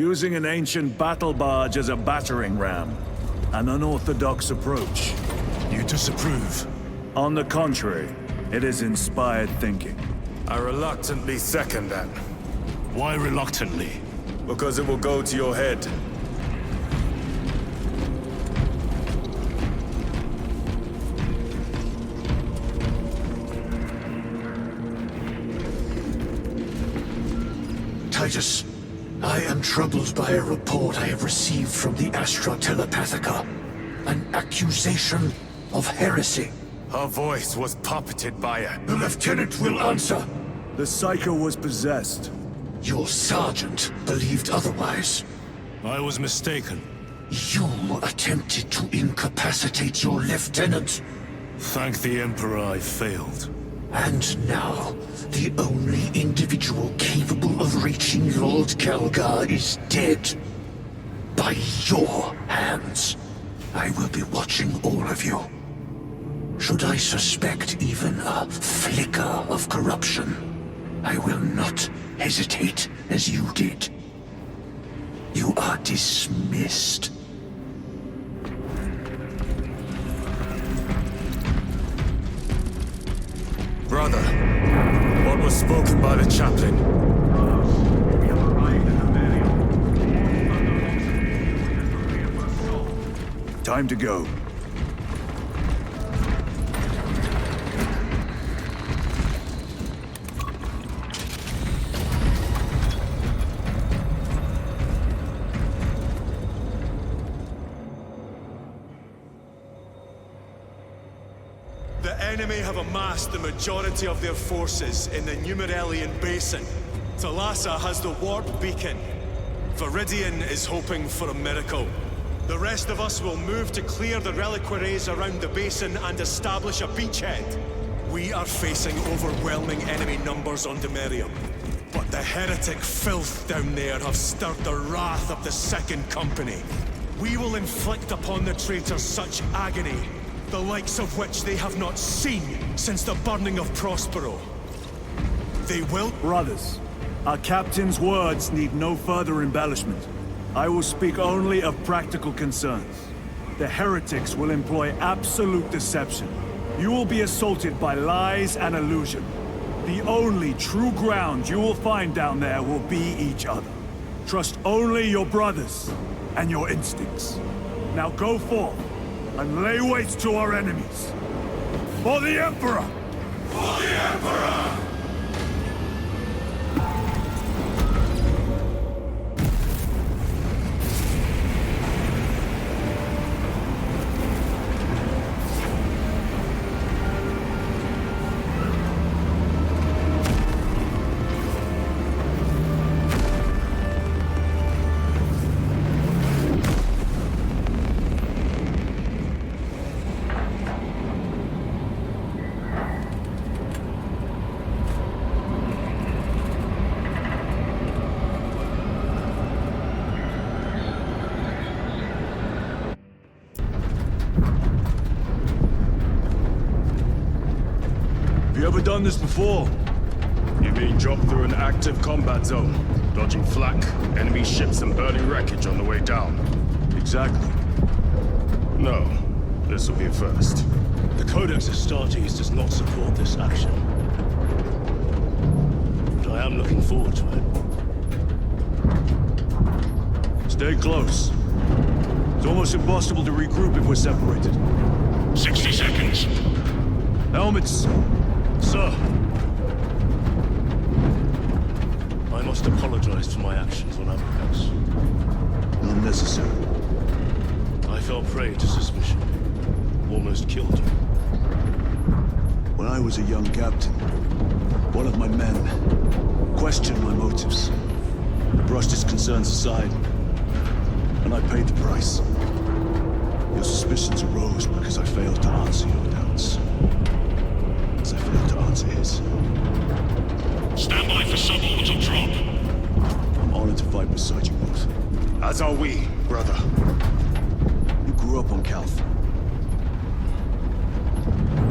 using an ancient battle barge as a battering ram. An unorthodox approach. You disapprove? On the contrary, it is inspired thinking. I reluctantly second that. Why reluctantly? Because it will go to your head. Titus, I am troubled by a report I have received from the Astra Telepathica. An accusation of heresy. Her voice was puppeted by it. The lieutenant will answer. The Psycho was possessed. Your sergeant believed otherwise. I was mistaken. You attempted to incapacitate your lieutenant. Thank the Emperor I failed. And now, the only individual capable of reaching Lord Kelgar is dead. By your hands. I will be watching all of you. Should I suspect even a flicker of corruption, I will not hesitate as you did. You are dismissed. Brother, what was spoken by the chaplain? We have arrived at the burial. Time to go. The enemy have amassed the majority of their forces in the Numeralian Basin. Thalassa has the warp beacon. Viridian is hoping for a miracle. The rest of us will move to clear the reliquaries around the basin and establish a beachhead. We are facing overwhelming enemy numbers on Demerium. But the heretic filth down there have stirred the wrath of the Second Company. We will inflict upon the traitors such agony, the likes of which they have not seen since the burning of Prospero. They will— Brothers, our captain's words need no further embellishment. I will speak only of practical concerns. The heretics will employ absolute deception. You will be assaulted by lies and illusion. The only true ground you will find down there will be each other. Trust only your brothers and your instincts. Now go forth and lay waste to our enemies. For the Emperor! For the Emperor! You ever done this before? You've been dropped through an active combat zone, dodging flak, enemy ships and burning wreckage on the way down. Exactly. No, this will be a first. The Codex Astartes does not support this action. But I am looking forward to it. Stay close. It's almost impossible to regroup if we're separated. 60 seconds. Helmets! Sir! I must apologize for my actions on Abracus. Unnecessary. I fell prey to suspicion. Almost killed you. When I was a young captain, one of my men questioned my motives. I brushed his concerns aside, and I paid the price. Your suspicions arose because I failed to answer your doubts. As I failed to answer his. Stand by for suborbital drop. I'm honored to fight beside you both. As are we, brother. You grew up on Calth.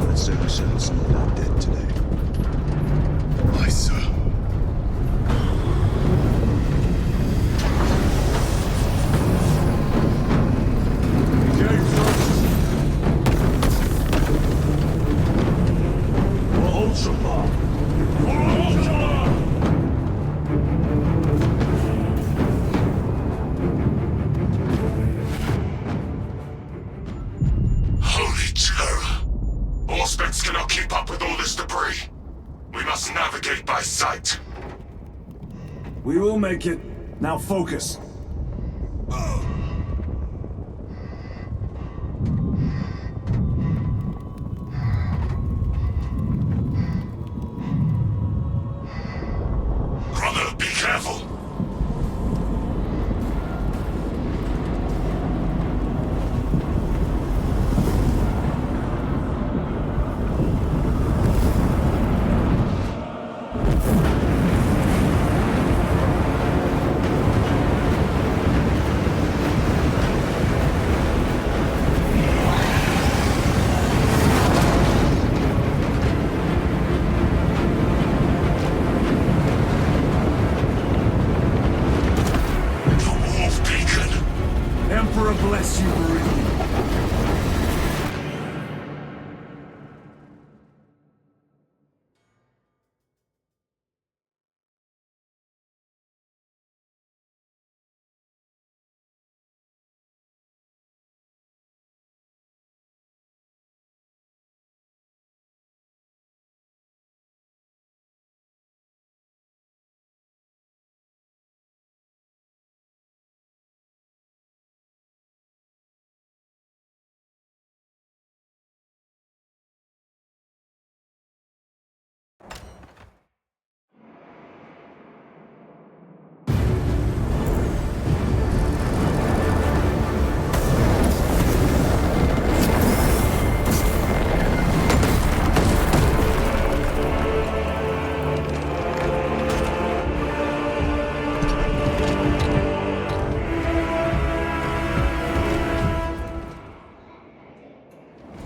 Let's say we settled some of that debt today. Aye, sir. escape by sight. We will make it. Now focus. Brother, be careful. Emperor bless you, Meridian.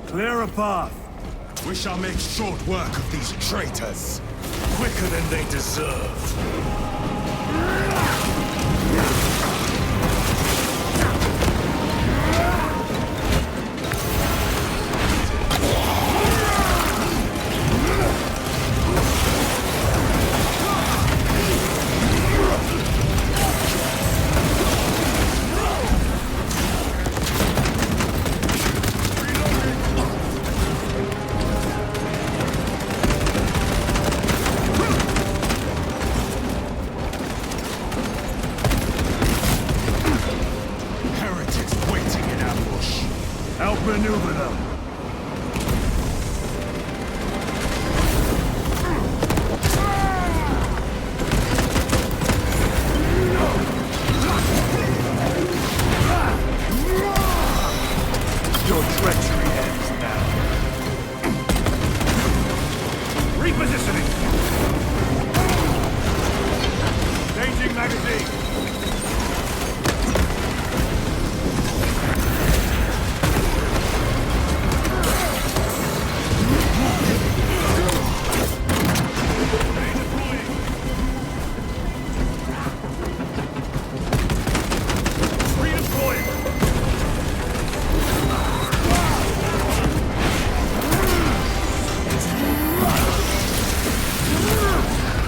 Clear a path. We shall make short work of these traitors. Quicker than they deserve. Outmaneuver them. Your treachery ends now. Repositioning. Changing magazine.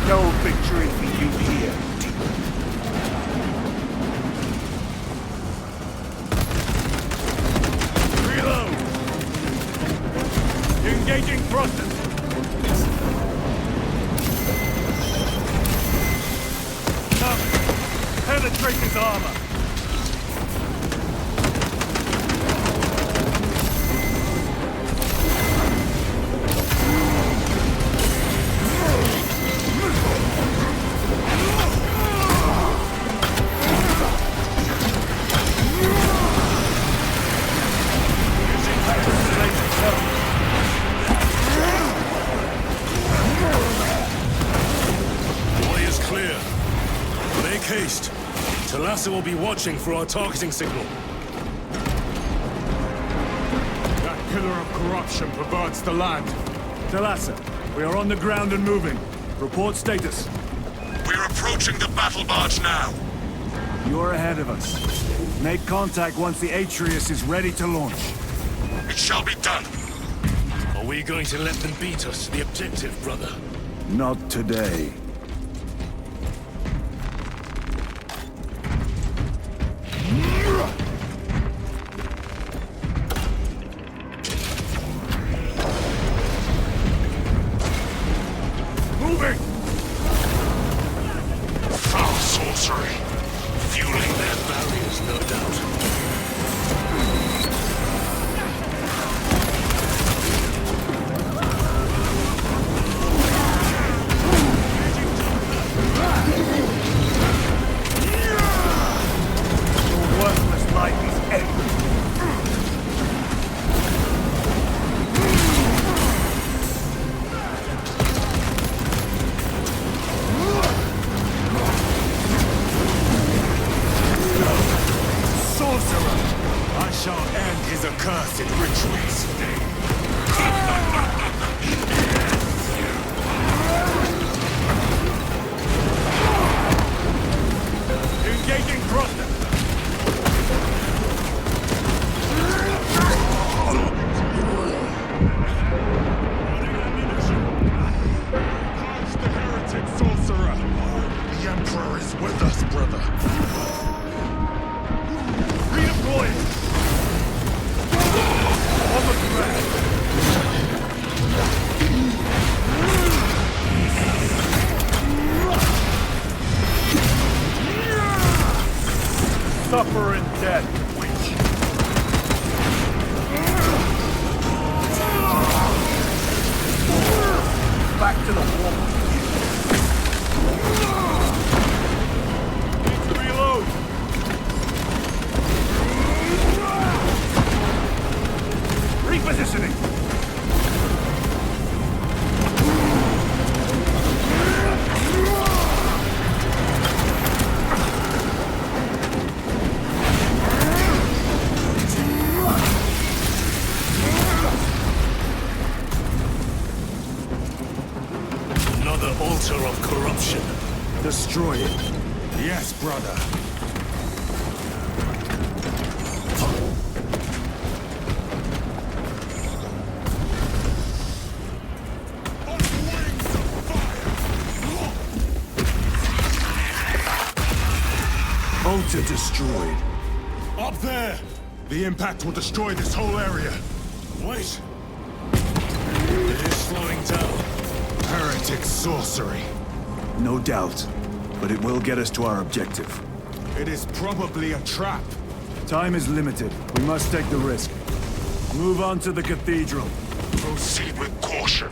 No victory for you here. Reload! Engaging thrusters. Penetrate his armor. Haste. Talassa will be watching for our targeting signal. That pillar of corruption perverts the land. Talassa, we are on the ground and moving. Report status. We're approaching the battle barge now. You're ahead of us. Make contact once the Atreus is ready to launch. It shall be done. Are we going to let them beat us to the objective, brother? Not today. Moving! sorcerer! I shall end his accursed rituals. Engaging thruster. Catch the heretic sorcerer! The Emperor is with us, brother. Redeploy. On the threat. Suffer in death, witch. Back to the wall. Need to reload. Repositioning. Another altar of corruption. Destroy it. Yes, brother. On wings of fire! Altar destroyed. Up there! The impact will destroy this whole area. Wait. It is slowing down. Heretic sorcery. No doubt. But it will get us to our objective. It is probably a trap. Time is limited. We must take the risk. Move on to the cathedral. Proceed with caution.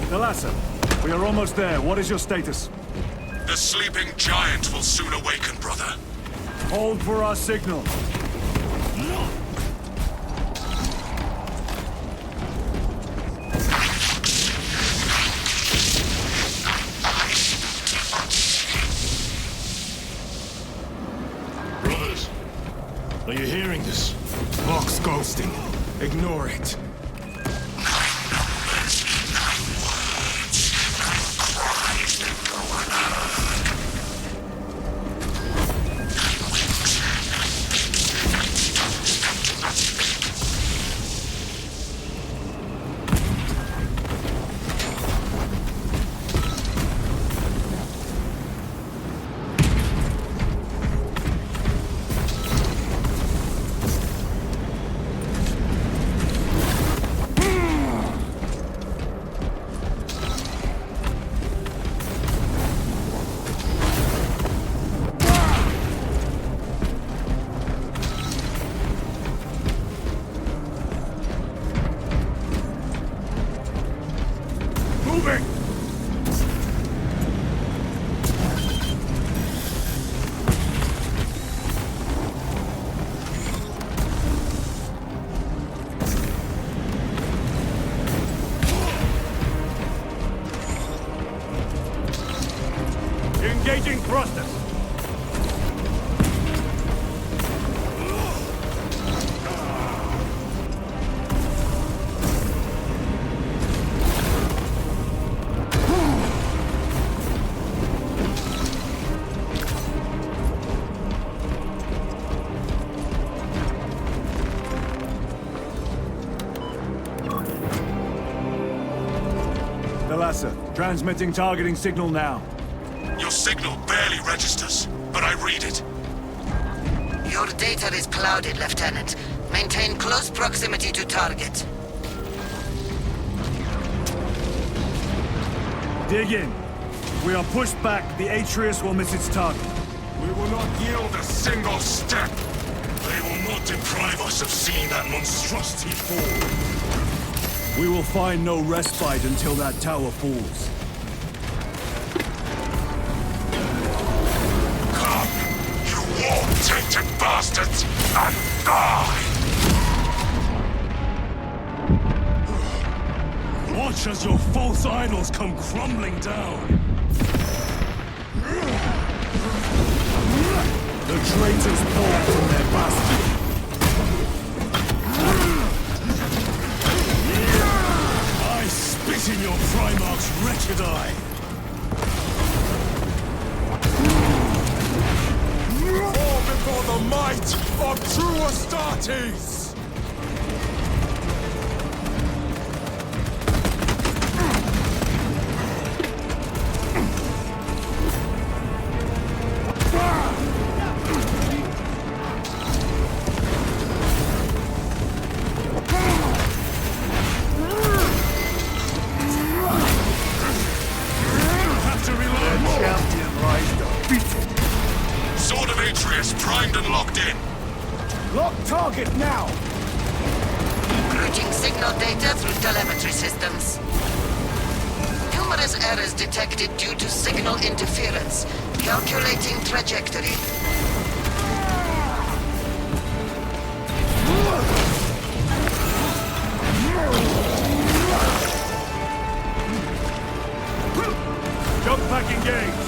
Thalassa, we are almost there. What is your status? The sleeping giant will soon awaken, brother. Hold for our signal. Brothers, are you hearing this? Vox ghosting. Ignore it. Moving! Engaging thrusters! Thalassa, transmitting targeting signal now. Your signal barely registers, but I read it. Your data is clouded, Lieutenant. Maintain close proximity to target. Dig in. If we are pushed back, the Atreus will miss its target. We will not yield a single step. They will not deprive us of seeing that monstrosity fall. We will find no respite until that tower falls. Come, you war-tainted bastards, and die! Watch as your false idols come crumbling down. The traitors pour from their bastion. I spit in your Primarch's wretched eye. Fall before the might of true Astartes! Sword of Atreus primed and locked in. Lock target now! Routing signal data through telemetry systems. Numerous errors detected due to signal interference. Calculating trajectory. Jump pack engaged!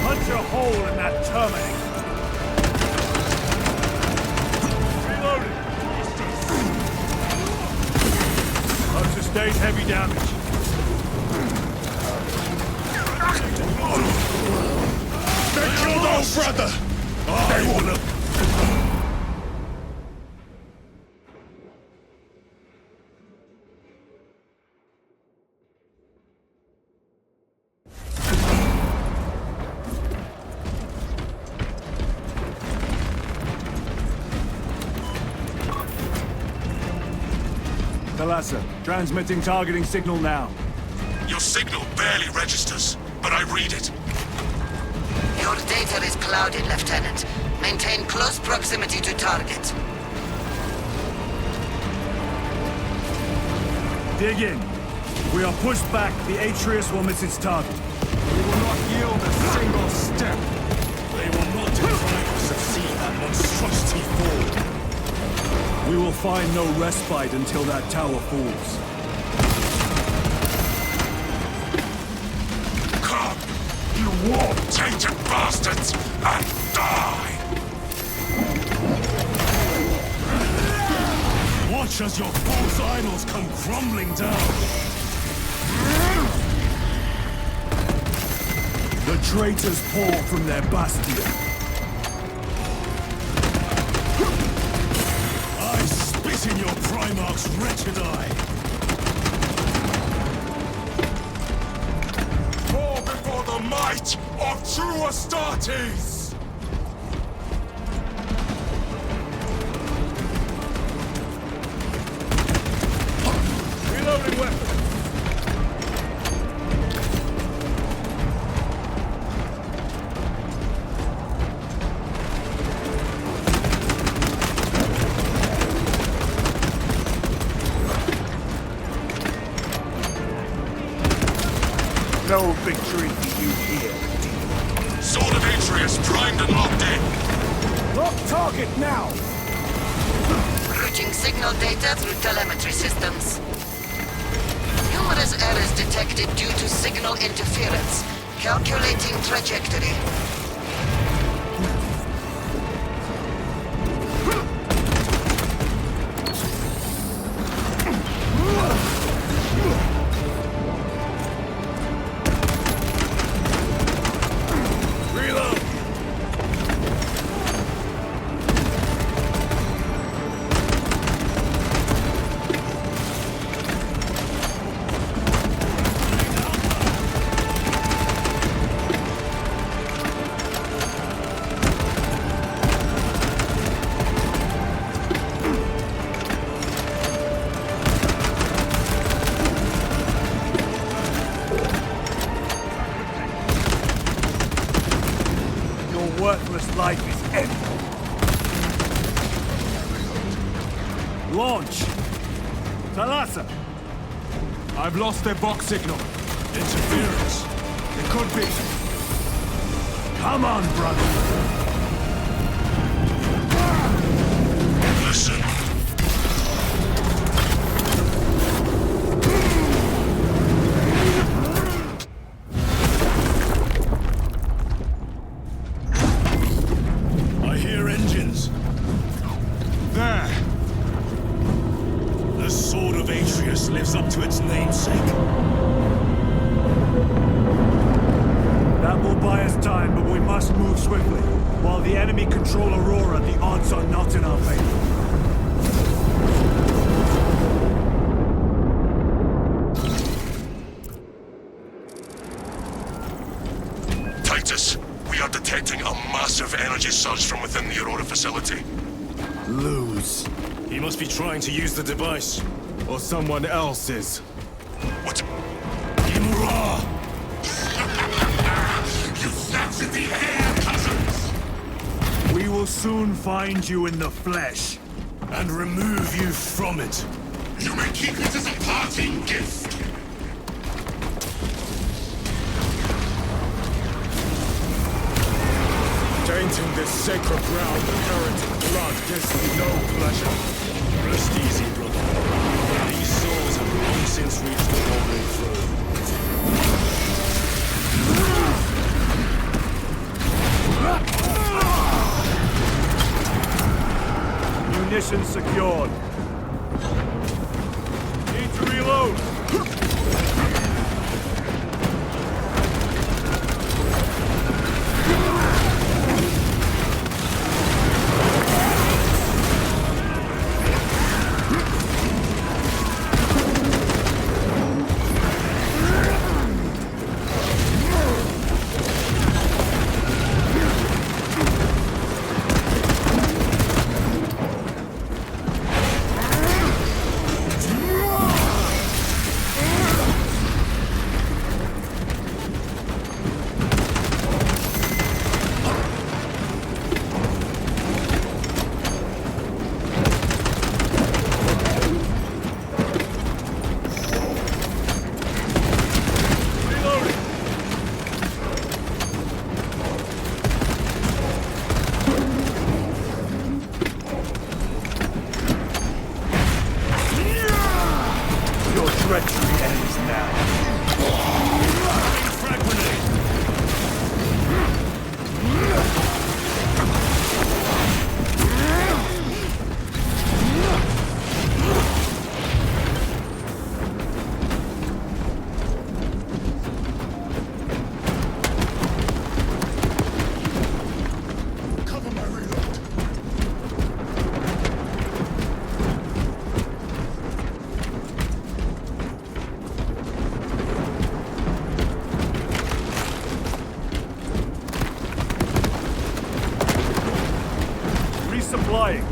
Punch a hole in that terminal! Reloading! I've sustained heavy damage. They killed our brother! They will... Thalassa, transmitting targeting signal now. Your signal barely registers, but I read it. Your data is clouded, Lieutenant. Maintain close proximity to target. Dig in. If we are pushed back, the Atreus will miss its target. We will not yield a single step. They will not deprive us of seeing that monstrosity fall. We will find no respite until that tower falls. Come, you war-tainted bastards, and die! Watch as your false idols come crumbling down. The traitors pour from their bastion. I spit in your Primarch's wretched eye. Fall before the might of true Astartes! Reloading weapon. No victory for you here. Sword of Atreus primed and locked in. Lock target now! Routing signal data through telemetry systems. Numerous errors detected due to signal interference. Calculating trajectory. Worthless life is empty. Launch! Thalassa! I've lost their box signal. Interference. It could be. Come on, brother! Listen. of Atreus lives up to its namesake. That will buy us time, but we must move swiftly. While the enemy control Aurora, the odds are not in our favor. Titus, we are detecting a massive energy surge from within the Aurora facility. Lose. He must be trying to use the device. Or someone else is. What? Imra! You snapped in the air, cousins! We will soon find you in the flesh. And remove you from it. You may keep it as a parting gift. Tainting this sacred ground with heretic blood gives me no pleasure. Rest easy, brother. These souls have long since reached the golden throne. Munitions secured. Need to reload. Treachery ends now. Frag grenade! Cover my reload. Resupplying.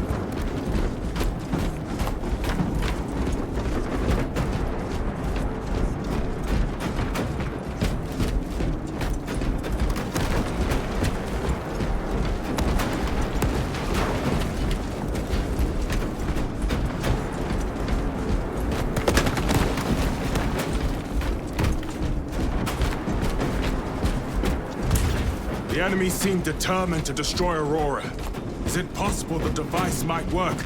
The enemy seem determined to destroy Aurora. Is it possible the device might work?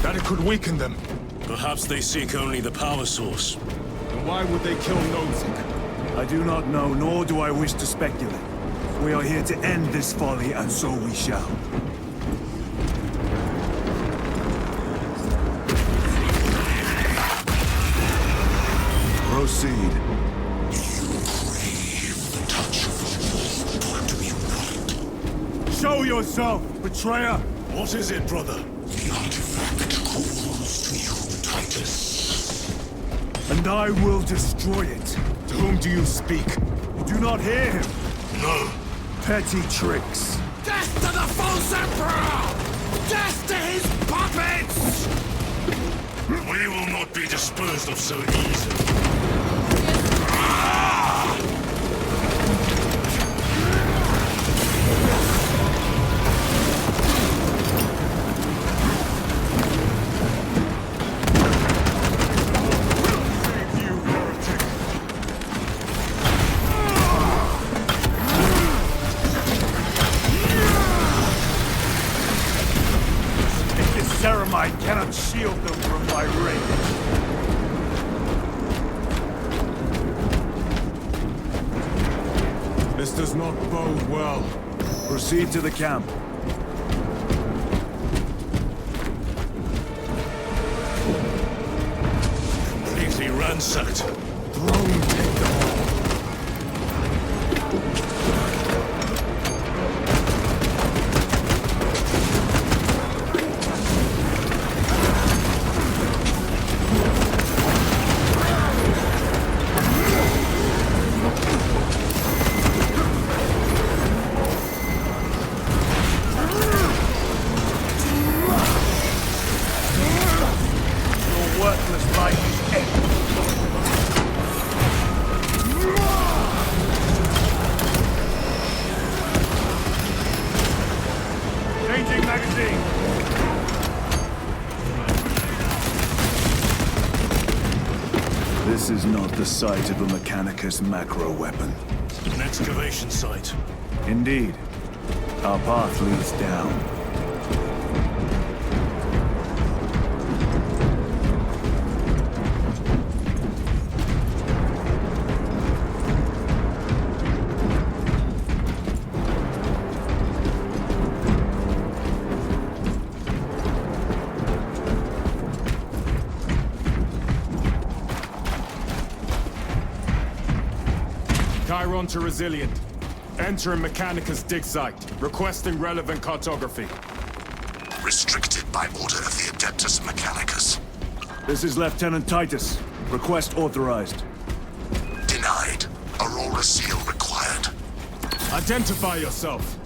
That it could weaken them? Perhaps they seek only the power source. Then why would they kill Nozick? I do not know, nor do I wish to speculate. We are here to end this folly, and so we shall. Proceed. Show yourself, betrayer! What is it, brother? The artifact calls to you, Titus. And I will destroy it. To whom do you speak? You do not hear him. No. Petty tricks. Death to the false emperor! Death to his puppets! We will not be disposed of so easily. Ceramide cannot shield them from my rage. This does not bode well. Proceed to the camp. ransacked. Throne take them all. Worthless life is ended. Changing magazine. This is not the site of a Mechanicus macro weapon. An excavation site. Indeed. Our path leads down. Chiron to Resilient. Enter Mechanicus dig site. Requesting relevant cartography. Restricted by order of the Adeptus Mechanicus. This is Lieutenant Titus. Request authorized. Denied. Aurora seal required. Identify yourself.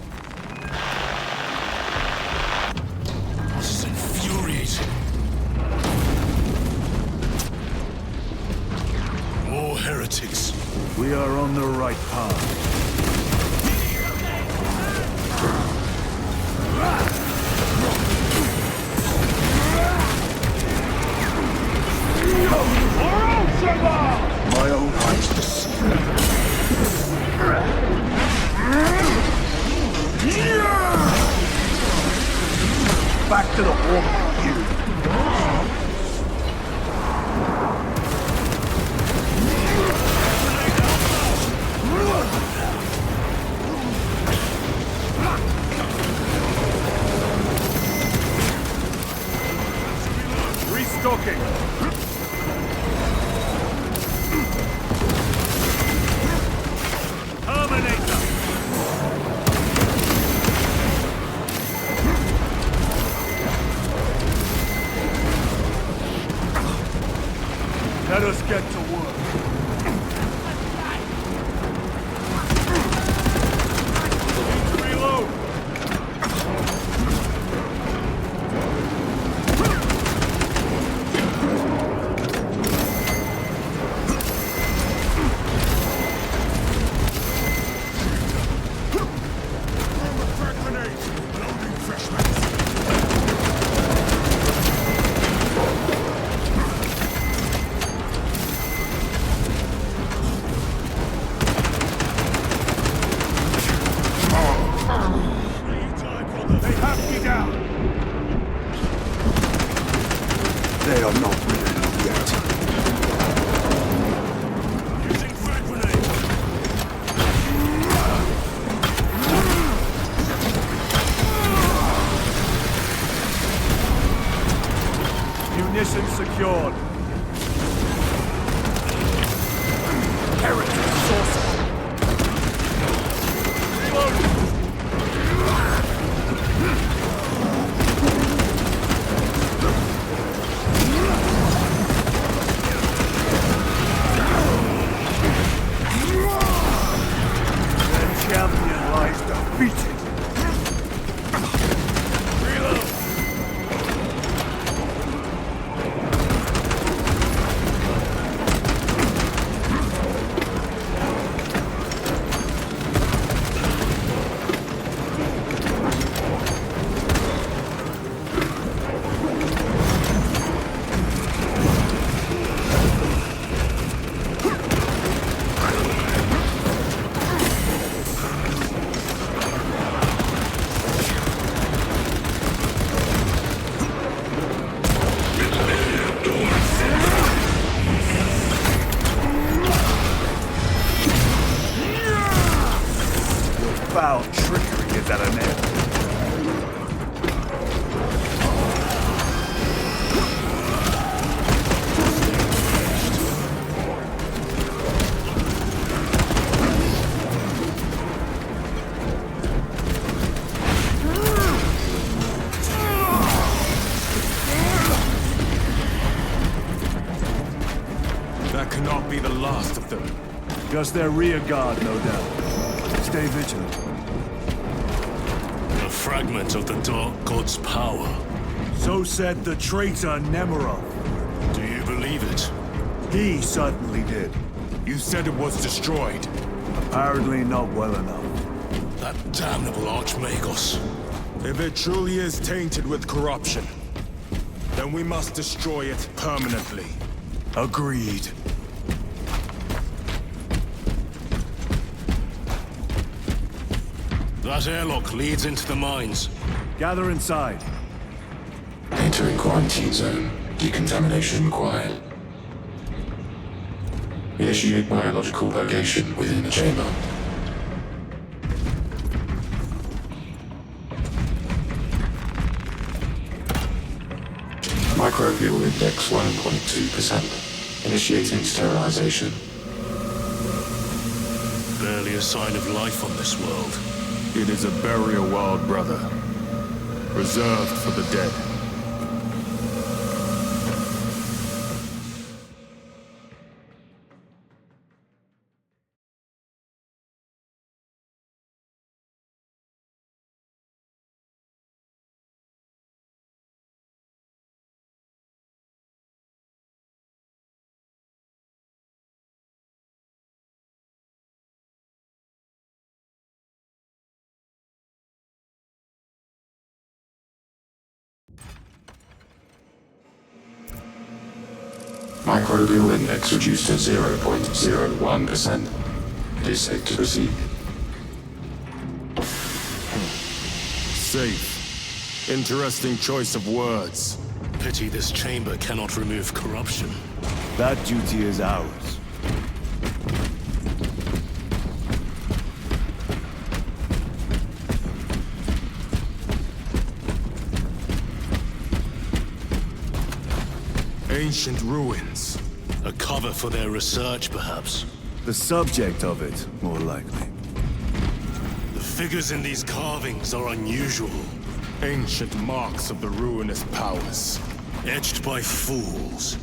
This is infuriating. More heretics. We are on the right path. My own eyes to see. Back to the home, you. Restocking. Terminator. Let us get to work. Reload. That cannot be the last of them. Just their rear guard, no doubt. Stay vigilant. A fragment of the Dark God's power. So said the traitor Nemerov. Do you believe it? He certainly did. You said it was destroyed. Apparently not well enough. That damnable Archmagos. If it truly is tainted with corruption, then we must destroy it permanently. Agreed. That airlock leads into the mines. Gather inside. Entering quarantine zone. Decontamination required. Initiate biological purgation within the chamber. Microbial index 1.2%. Initiating sterilization. Barely a sign of life on this world. It is a burial world, brother. Reserved for the dead. Microbial index reduced to 0.01%. It is safe to proceed. Safe. Interesting choice of words. Pity this chamber cannot remove corruption. That duty is ours. Ancient ruins. A cover for their research, perhaps. The subject of it, more likely. The figures in these carvings are unusual. Ancient marks of the ruinous powers. Etched by fools.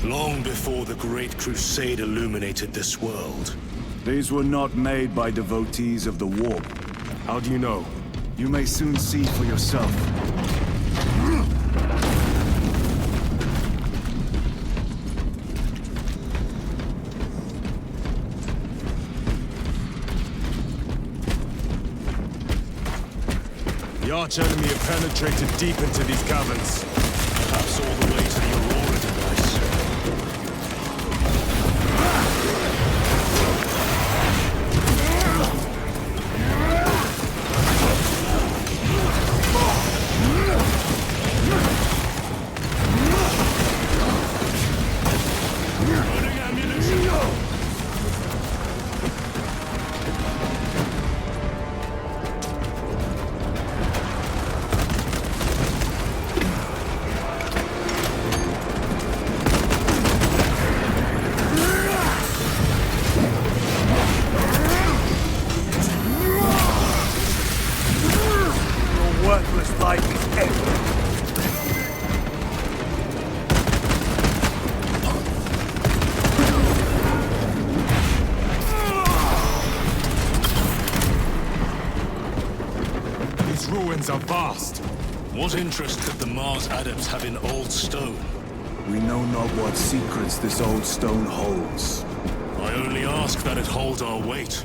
Long before the Great Crusade illuminated this world. These were not made by devotees of the warp. How do you know? You may soon see for yourself. The arch-enemy have penetrated deep into these caverns. Perhaps all the way to the Aurora device. Loading ammunition. Your worthless life is ended. These ruins are vast. What interest could the Mars adepts have in old stone? We know not what secrets this old stone holds. I only ask that it hold our weight.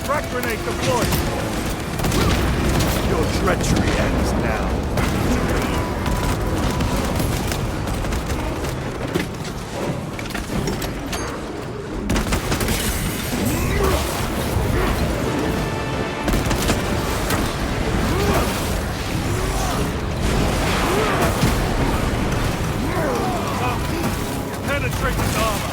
Frag grenade deployed! Your treachery ends now. Penetrate his armor!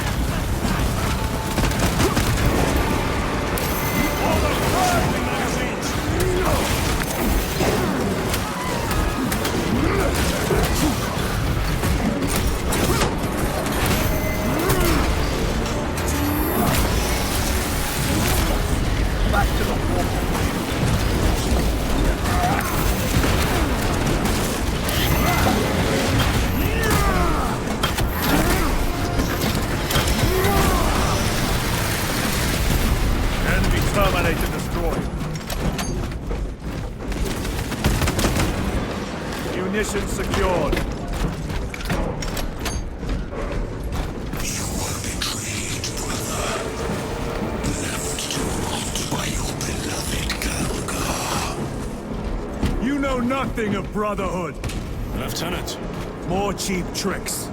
nothing of brotherhood. Lieutenant, More cheap tricks.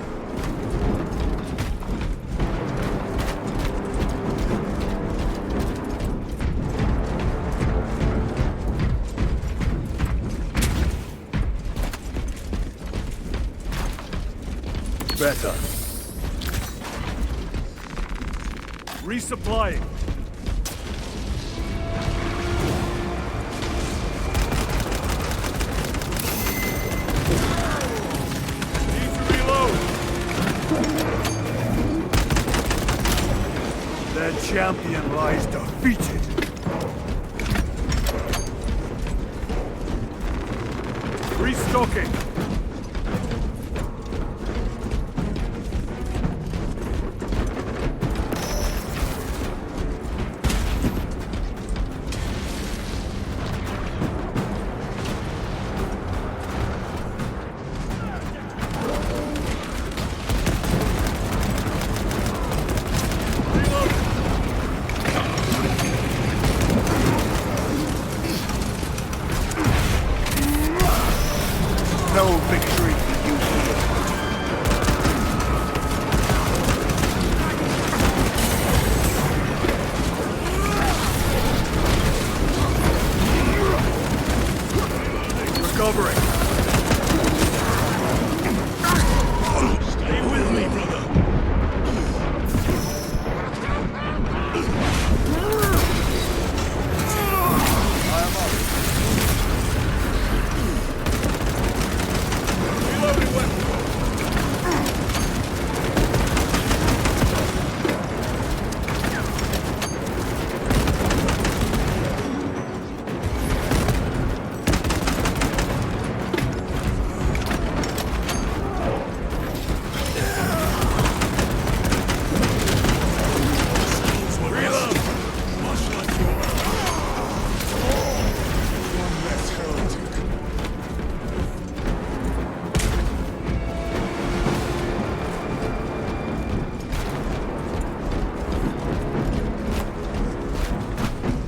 Better. Resupplying. Need to reload. Their champion lies defeated. Restocking. No victory for you here. Recovering. stay with me, brother.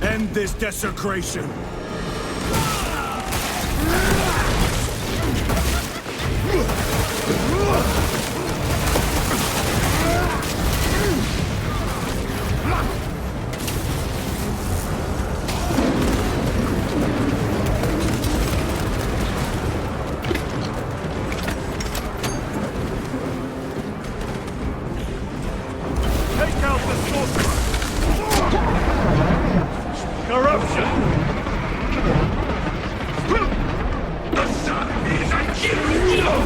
End this desecration. Take out the sorcerer. Corruption! The sun is a hero!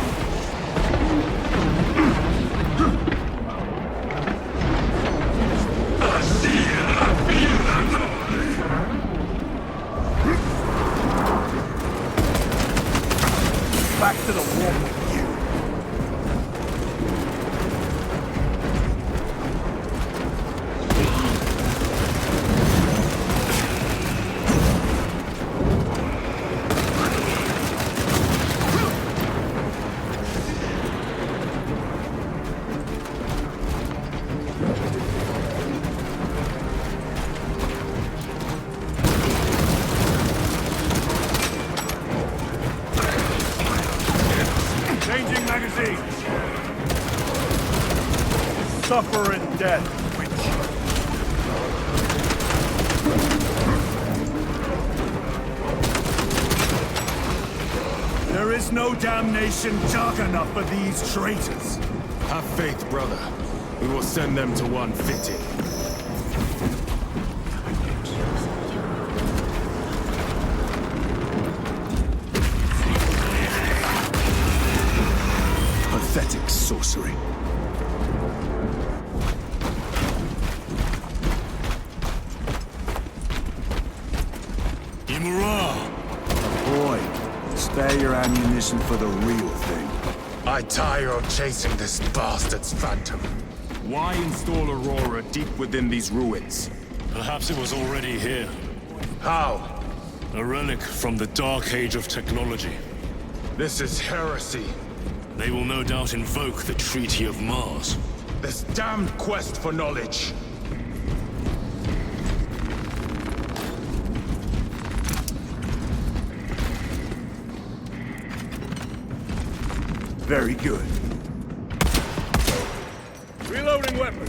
Back to the war with you. Changing magazine. Suffer in death, witch. There is no damnation dark enough for these traitors. Have faith, brother. We will send them to one fitting. Pathetic sorcery. Imura! Boy, spare your ammunition for the real thing. I tire of chasing this bastard's phantom. Why install Aurora deep within these ruins? Perhaps it was already here. How? A relic from the Dark Age of technology. This is heresy. They will no doubt invoke the Treaty of Mars. This damned quest for knowledge. Very good. Reloading weapon.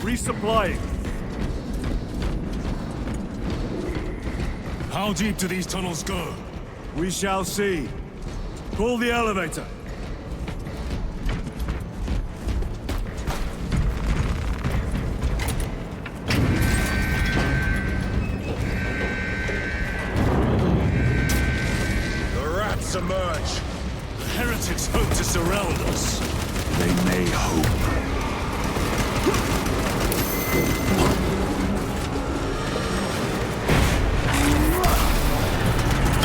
Resupplying. How deep do these tunnels go? We shall see. Pull the elevator. The rats emerge. The heretics hope to surround us. They may hope.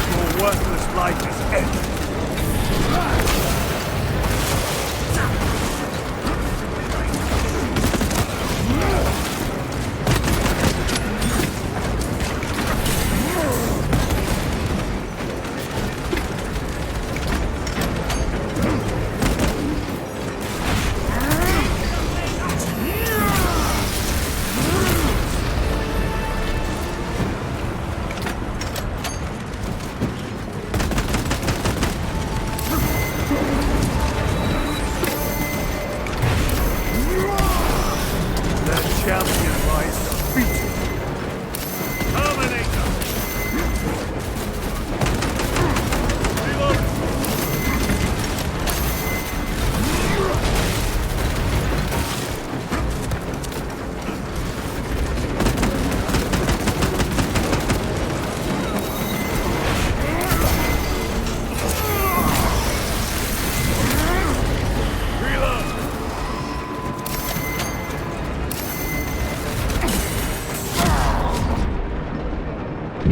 Your worthless life is ended. Champion lies defeated. Terminator! Reload!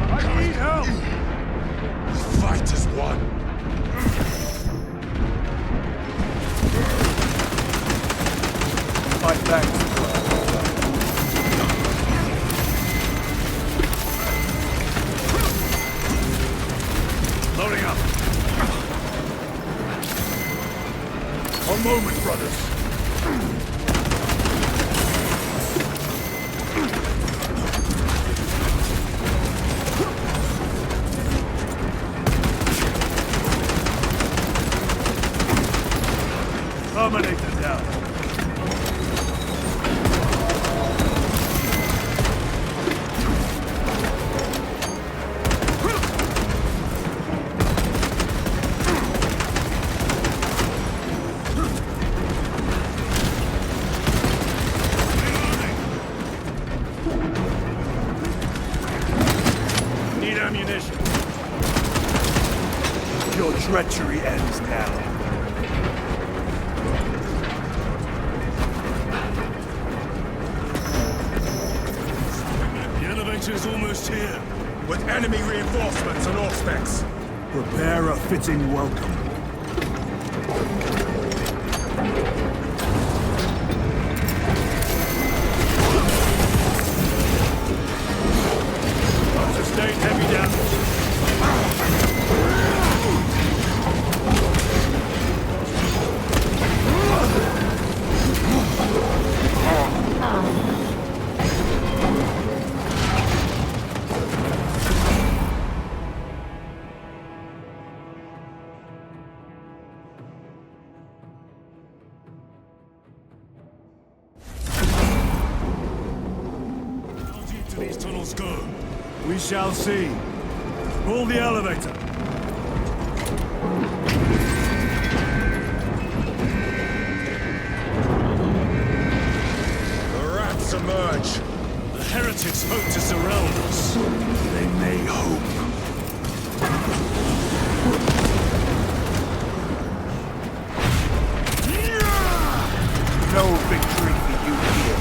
I need help! The fight is won. My thanks. Loading up. One moment, brothers. Terminator down. Need ammunition. Your treachery ends now. Is almost here. With enemy reinforcements on all specs. Prepare a fitting welcome. Sustained heavy damage. How deep do these tunnels go? We shall see. Pull the elevator. The rats emerge. The heretics hope to surround us. They may hope. No victory for you here.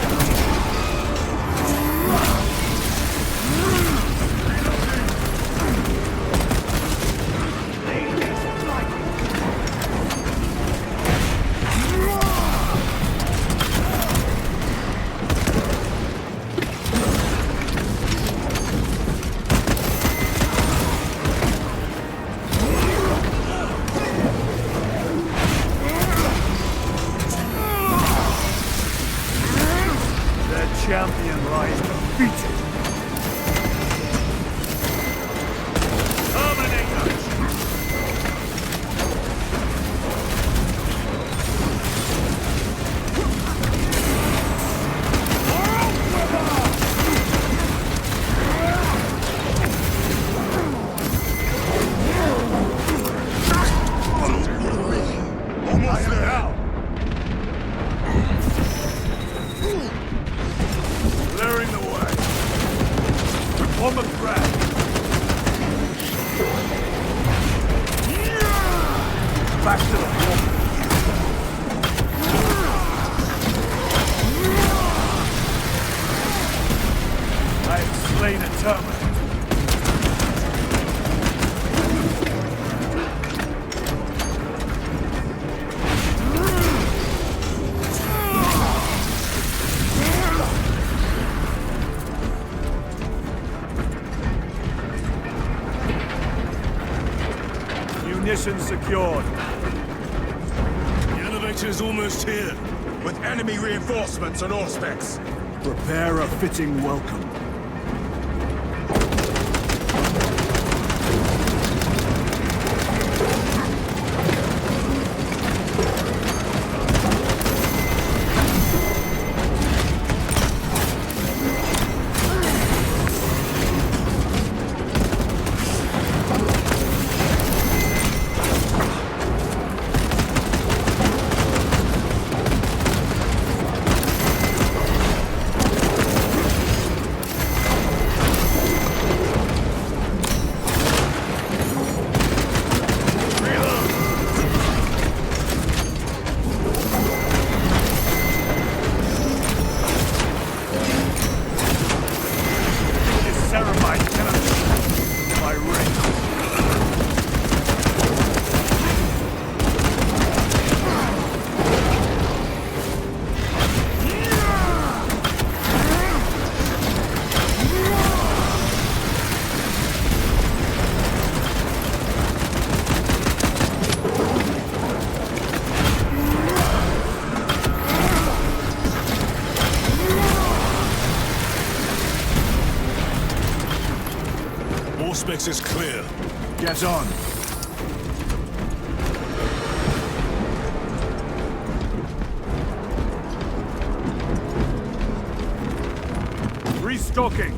back to the wall. I have slain a terminal. Munition secured. The elevator's almost here. With enemy reinforcements on all specs. Prepare a fitting welcome. Auspex is clear. Get on. Restocking.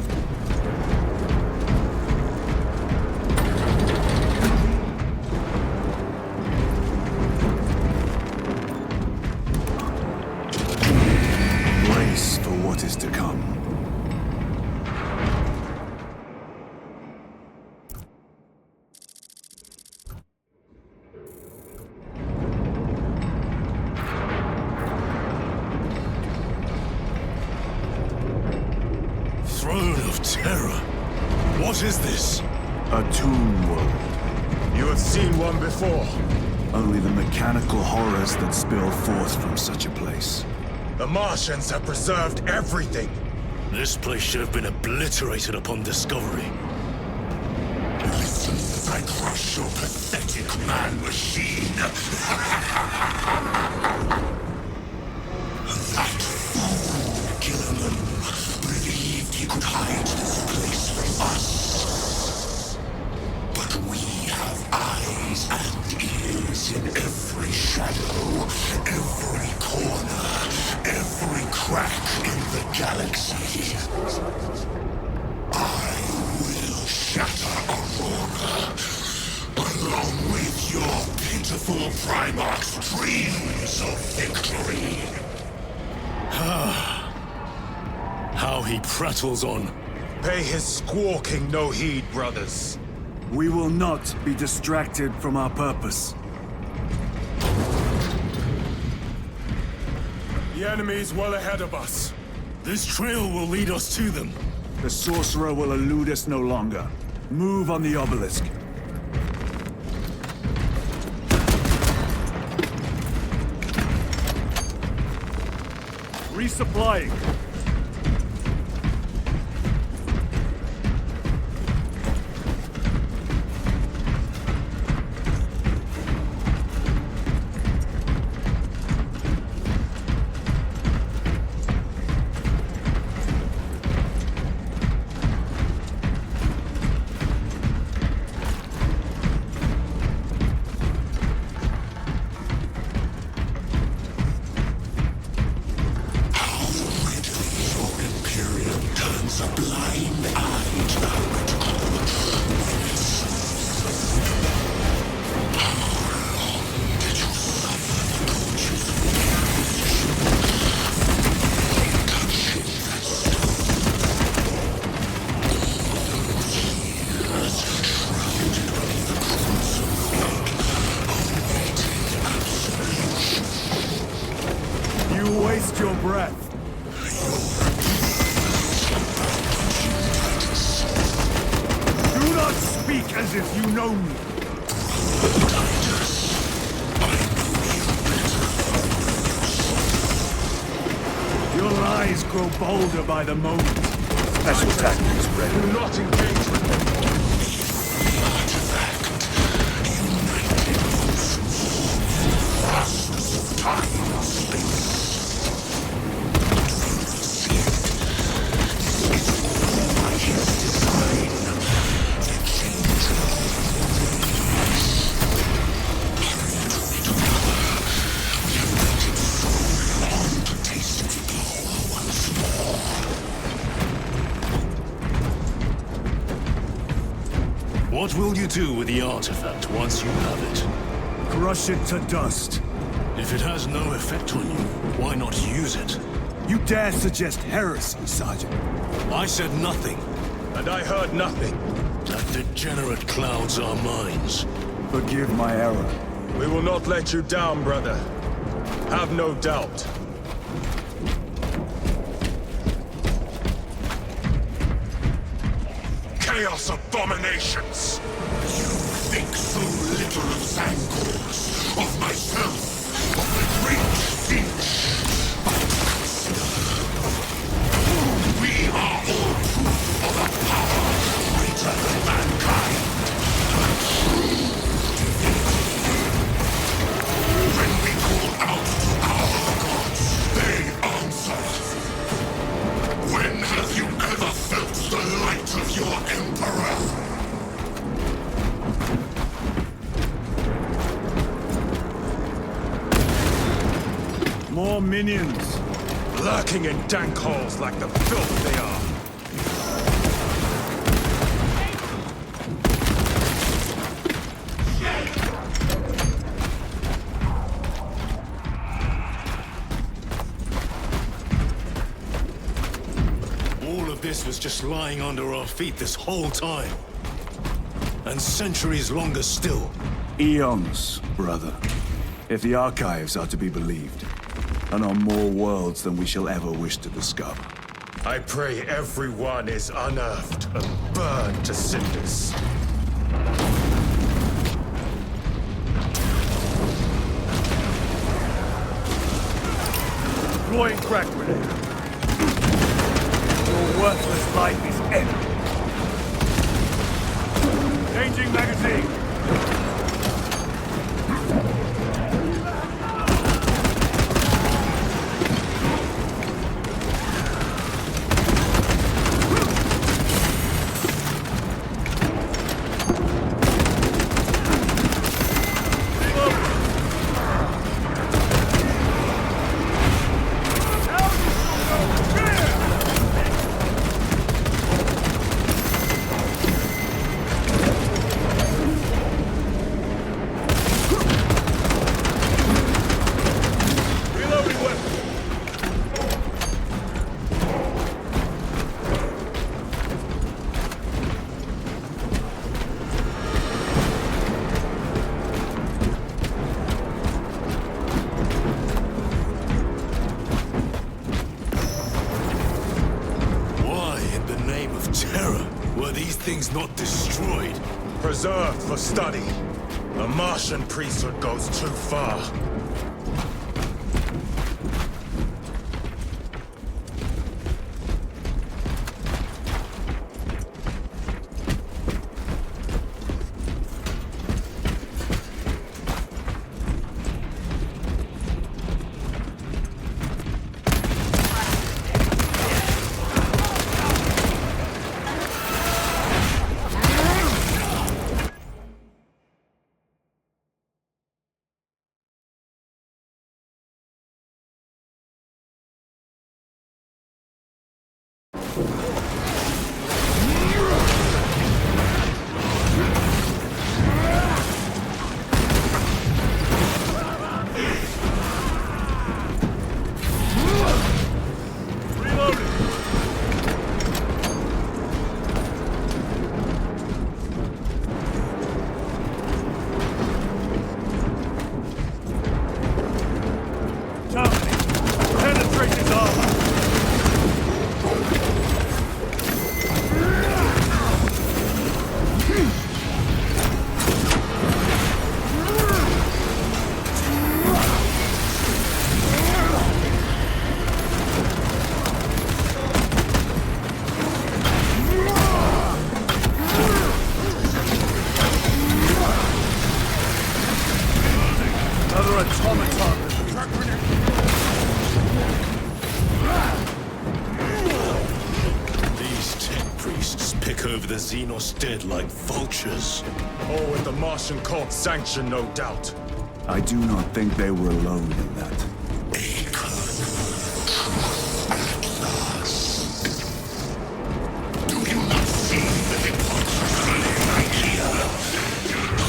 Brace for what is to come. Throne of Terror. What is this? A tomb world. You have seen one before. Only the mechanical horrors that spill forth from such a place. The Martians have preserved everything. This place should have been obliterated upon discovery. Listen as I crush your pathetic man-machine. That fool, Gilliman, believed he could hide this place from us. But we have eyes and ears in every shadow, every corner, every crack in the galaxy. I will shatter Aurora, along with your pitiful Primarch's dreams of victory. How he prattles on. Pay his squawking no heed, brothers. We will not be distracted from our purpose. The enemy's well ahead of us. This trail will lead us to them. The sorcerer will elude us no longer. Move on the obelisk. Resupplying. breath. Do not speak as if you know me. Your lies grow bolder by the moment. Special tactics ready. Do not engage with them. What will you do with the artifact once you have it? Crush it to dust. If it has no effect on you, why not use it? You dare suggest heresy, Sergeant? I said nothing. And I heard nothing. That degenerate clouds our minds. Forgive my error. We will not let you down, brother. Have no doubt. Chaos abominations! You think so little of Zangors, of myself, of the great Finch. But consider, we are all proof of a power greater than mankind. A true divinity. When we call out to our gods, they answer. When have you ever felt the light of your Emperor? More minions. Lurking in dank holes like the filth they are. All of this was just lying under our feet this whole time. And centuries longer still. Eons, brother. If the archives are to be believed. And on more worlds than we shall ever wish to discover. I pray everyone is unearthed and burned to cinders. Deploying crack grenade. Your worthless life is ended. Changing magazine. Terror? Were these things not destroyed? Preserved for study. The Martian priesthood goes too far. These tech priests pick over the Xenos dead like vultures. All with the Martian cult's sanction, no doubt. I do not think they were alone in that. Do you not see the hypocrisy here?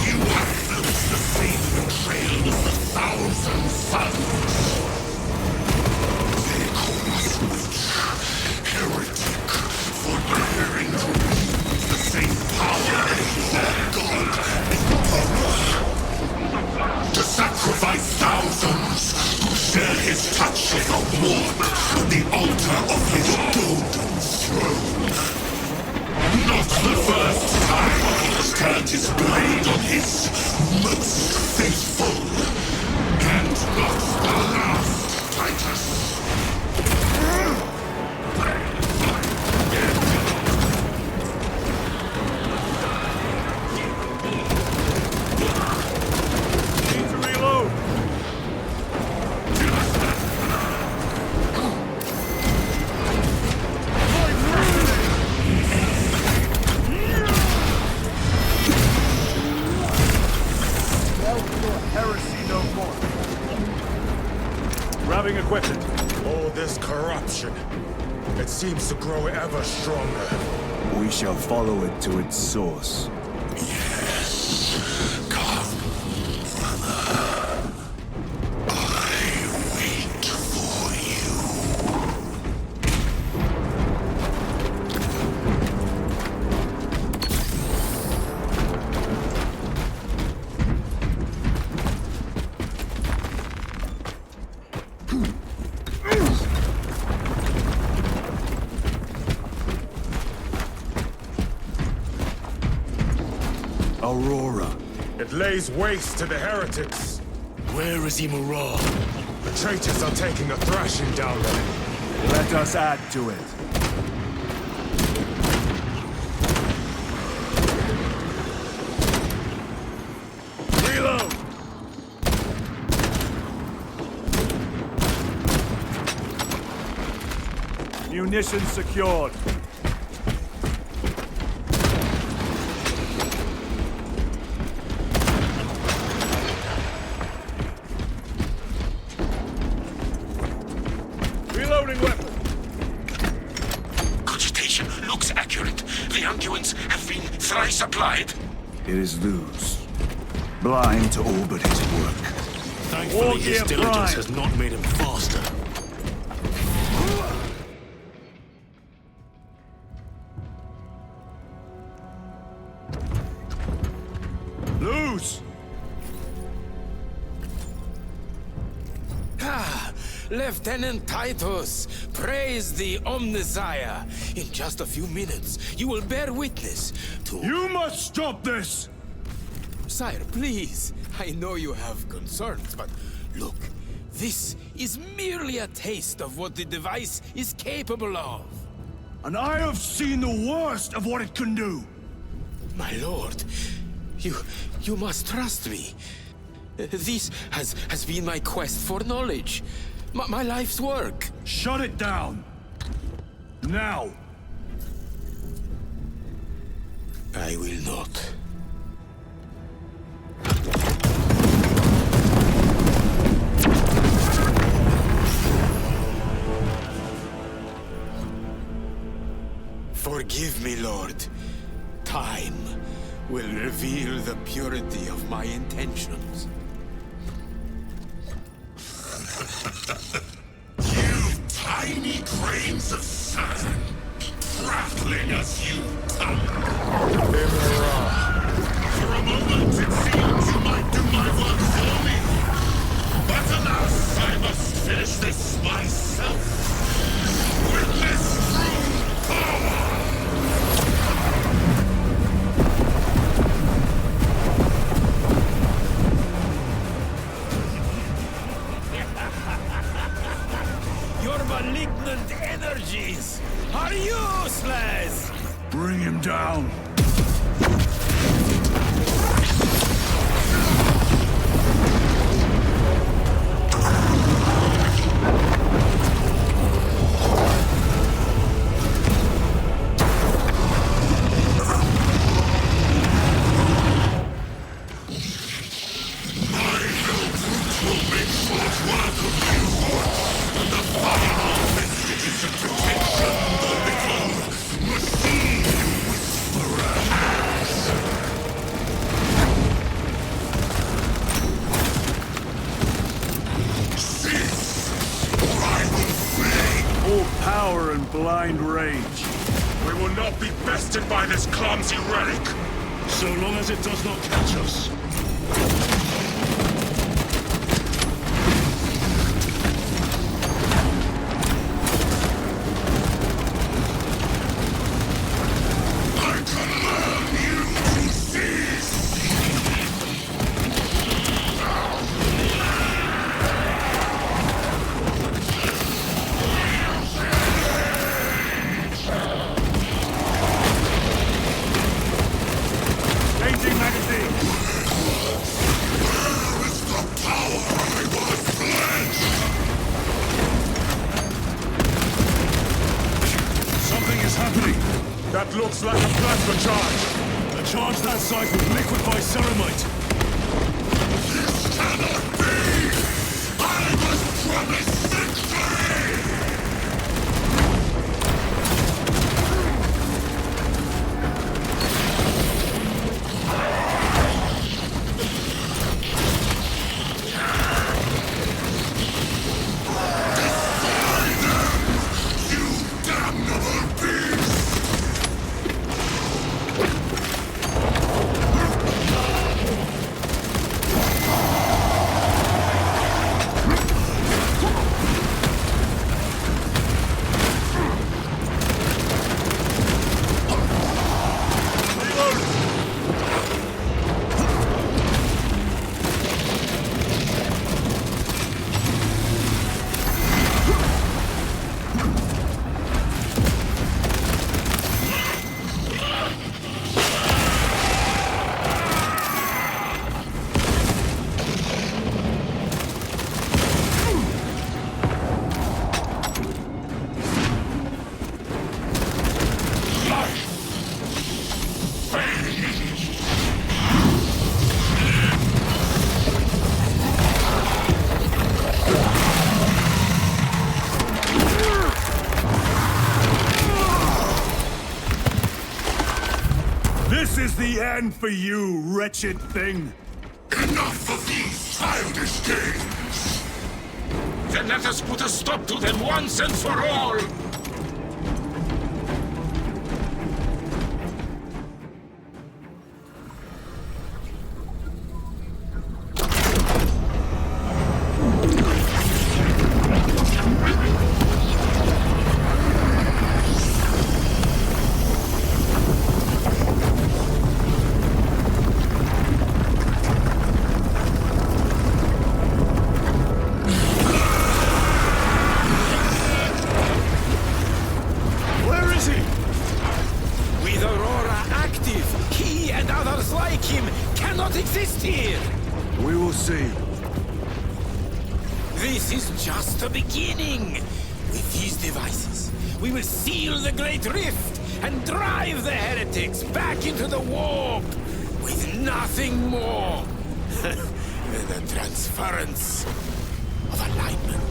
You have built the same betrayal of the thousand suns. They call us witch, heretic, for daring to use the same power as God and horror. To sacrifice thousands who share his touch like a warp on the altar of his golden throne. Not the first time he has turned his blade on his most faithful. And not the last, Titus. Need to reload! Heresy no more. Grabbing equipment. All this corruption. It seems to grow ever stronger. We shall follow it to its source. Yes, come, brother. I wait for you. Aurora. It lays waste to the heretics. Where is Imura? The traitors are taking a thrashing down there. Let us add to it. Reload! Munitions secured. Reloading weapon. Cogitation looks accurate. The unguents have been thrice applied. It is loose. Blind to all but his work. Thankfully, his Wargear diligence Prime. has not made him faster. Loose! Lieutenant Titus, praise the Omnissiah. In just a few minutes, you will bear witness to... You must stop this! Sire, please. I know you have concerns, but look, this is merely a taste of what the device is capable of. And I have seen the worst of what it can do! My lord, you must trust me. This has been my quest for knowledge. My life's work. Shut it down! Now! I will not. Forgive me, Lord. Time will reveal the purity of my intentions. You tiny grains of sand, prattling as you come. For a moment, it seemed you might do my work for me. But alas, I must finish this myself. With this true power! Your malignant energies are useless! Bring him down! blind rage. We will not be bested by this clumsy relic. So long as it does not catch us. Changing magazine! Something is happening. That looks like a plasma charge. A charge that size would liquefy ceramite. This cannot be! I was promised victory! This is the end for you, wretched thing! Enough of these childish games! Then let us put a stop to them once and for all! Exist here! We will see. This is just the beginning! With these devices, we will seal the Great Rift and drive the heretics back into the warp with nothing more than the transference of alignment.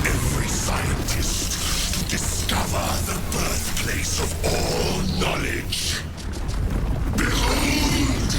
Every scientist to discover the birthplace of all knowledge. Behold,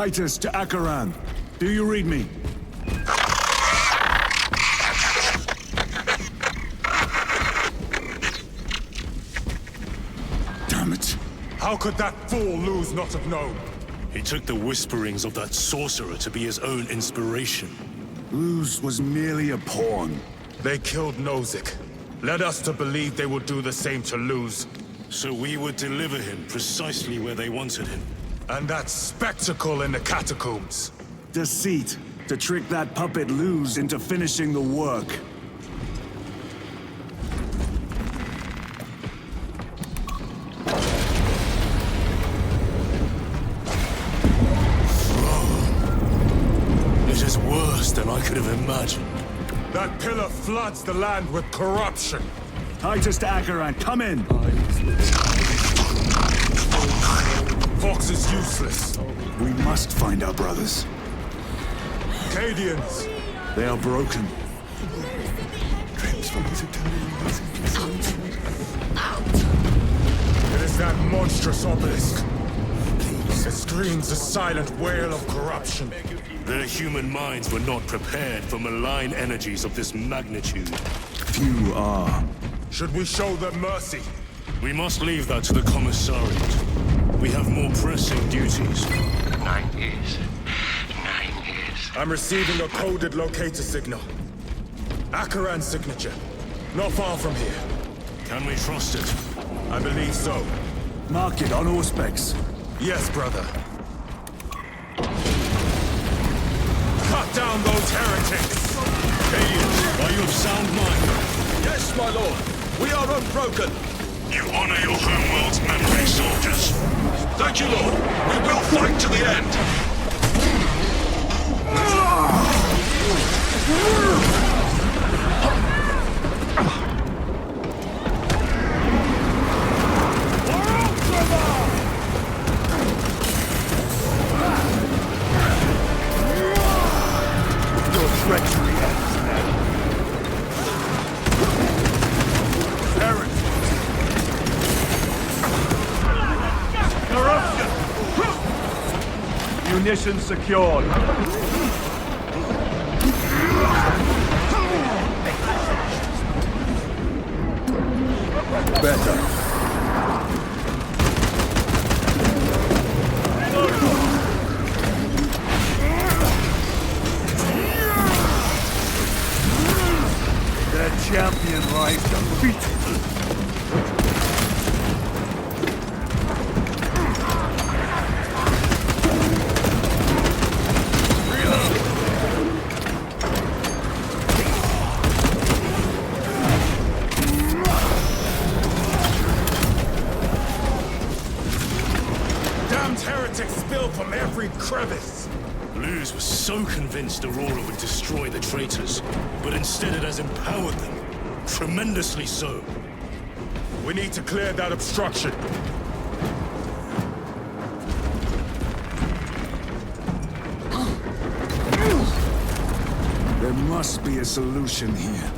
Titus to Acheran. Do you read me? Damn it. How could that fool Luz not have known? He took the whisperings of that sorcerer to be his own inspiration. Luz was merely a pawn. They killed Nozick. Led us to believe they would do the same to Luz. So we would deliver him precisely where they wanted him. And that spectacle in the catacombs. Deceit. To trick that puppet Luz into finishing the work. It is worse than I could have imagined. That pillar floods the land with corruption. Titus to Acheran, come in! Fox is useless. We must find our brothers. Cadians! They are broken. It is that monstrous obelisk. It screams a silent wail of corruption. Their human minds were not prepared for malign energies of this magnitude. Few are. Should we show them mercy? We must leave that to the commissariat. We have more pressing duties. 9 years. 9 years. I'm receiving a coded locator signal. Acheran's signature. Not far from here. Can we trust it? I believe so. Mark it on all specs. Yes, brother. Cut down those heretics! Cadians, are you of sound mind? Yes, my lord. We are unbroken. You honor your homeworld's memory, soldiers. Thank you, Lord. We will fight to the end. Your treachery ends now. Corruption! Munitions secured. Better. Their champion lies defeated. Damned heretics spill from every crevice! Luz was so convinced Aurora would destroy the traitors, but instead it has empowered them. Tremendously so. We need to clear that obstruction. There must be a solution here.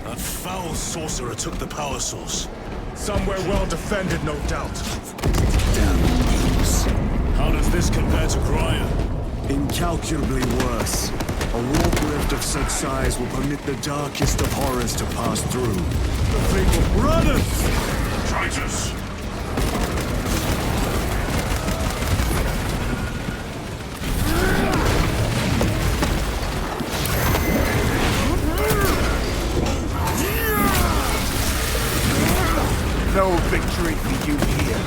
That foul sorcerer took the power source. Somewhere well defended, no doubt. Damn Luz. How does this compare to Graya? Incalculably worse. A warp rift of such size will permit the darkest of horrors to pass through. The fleet will brothers! Traitors! No victory for you here.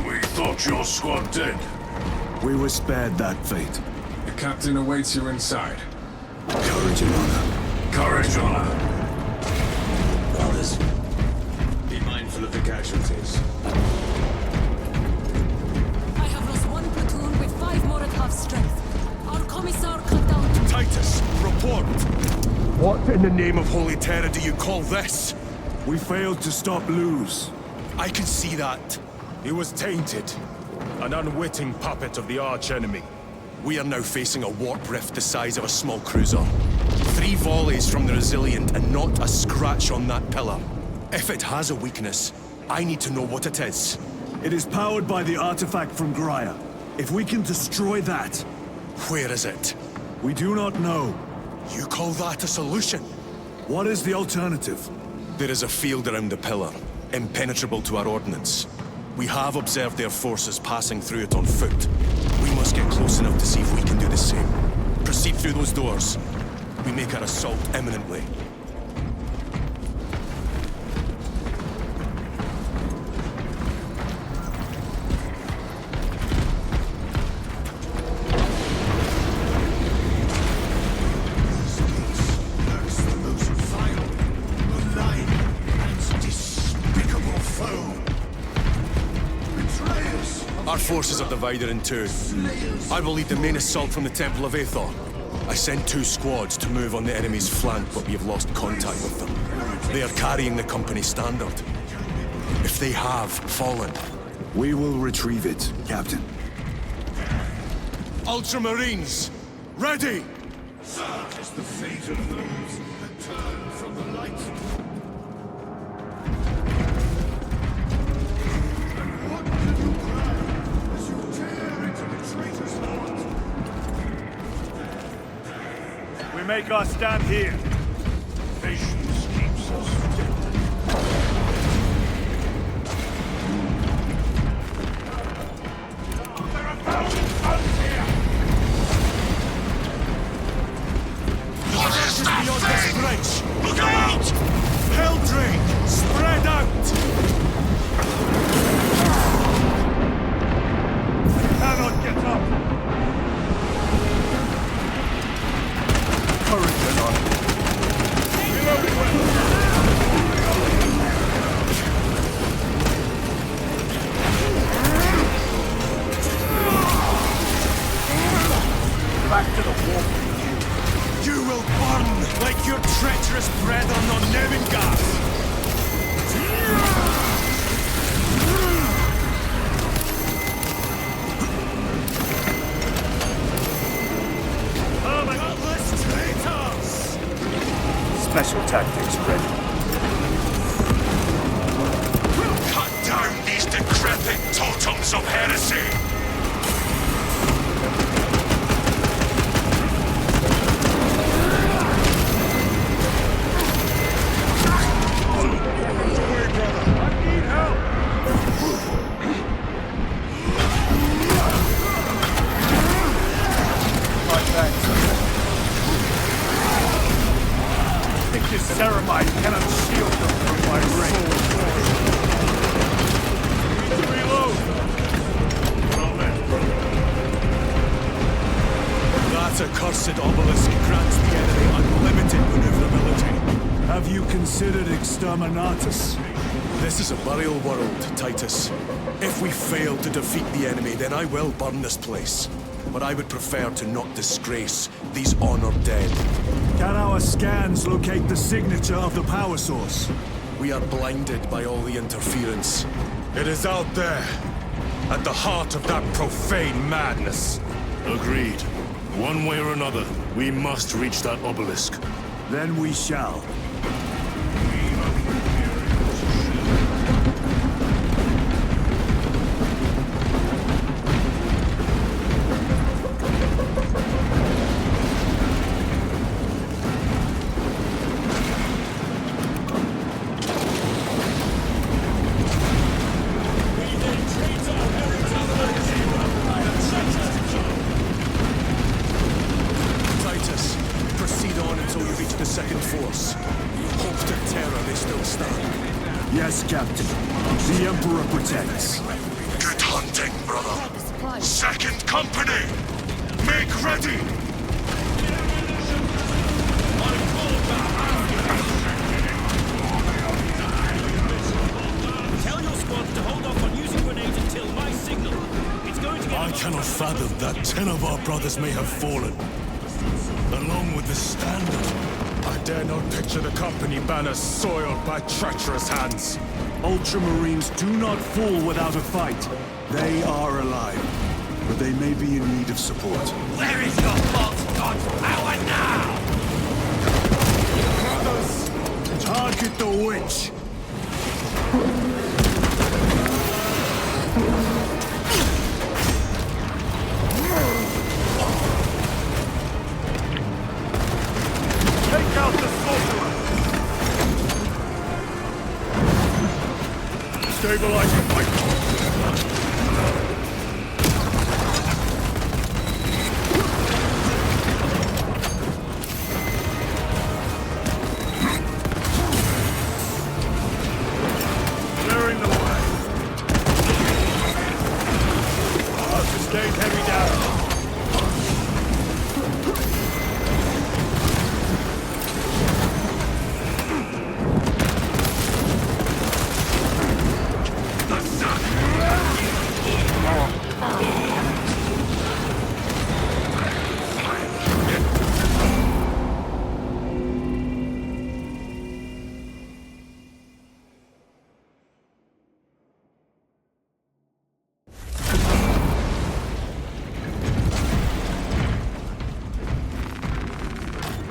We thought your squad dead. We were spared that fate. The captain awaits you inside. Courage and honor. Courage, honor. Brothers, be mindful of the casualties. I have lost one platoon with 5 more at half strength. Our commissar cut down. Titus, report! What in the name of Holy Terror do you call this? We failed to stop Luz. I can see that. He was tainted. an unwitting puppet of the arch-enemy. We are now facing a warp rift the size of a small cruiser. 3 volleys from the Resilient and not a scratch on that pillar. If it has a weakness, I need to know what it is. It is powered by the artifact from Graia. If we can destroy that... Where is it? We do not know. You call that a solution? What is the alternative? There is a field around the pillar, impenetrable to our ordnance. We have observed their forces passing through it on foot. We must get close enough to see if we can do the same. Proceed through those doors. We make our assault imminently. Our forces are divided in 2. I will lead the main assault from the Temple of Aethor. I sent 2 squads to move on the enemy's flank, but we have lost contact with them. They are carrying the company standard. If they have fallen... We will retrieve it, Captain. Ultramarines! Ready! Such is the fate of those that turn from the light. We make our stand here. Patience keeps us fit. There are thousands here! What is that thing? Bridge! Look out! Helldrake! Spread out! Cannot get up! Courage and honor. Reloading weapons! Back to the warp. You will burn like your treacherous brethren on Nevengas! Special tactics ready. Cut down these decrepit totems of heresy! Ceramite cannot shield them from my range. Reload! That accursed obelisk grants the enemy unlimited maneuverability. Have you considered Exterminatus? This is a burial world, Titus. If we fail to defeat the enemy, then I will burn this place. But I would prefer to not disgrace these honored dead. Can our scans locate the signature of the power source? We are blinded by all the interference. It is out there, at the heart of that profane madness. Agreed. One way or another, we must reach that obelisk. Then we shall. Yes, Captain. The Emperor protects. Good hunting, brother. Second company! Make ready! Tell your squad to hold off on using grenades until my signal. It's going to get... I cannot fathom that 10 of our brothers may have fallen. Along with the standard. I dare not picture the company banners soiled by treacherous hands. Ultramarines do not fall without a fight. They are alive, but they may be in need of support. Where is your false god's power now? Brothers, target the witch! Take out the sorcerer! Stabilizing my... Clearing the way. I've sustained heavy damage.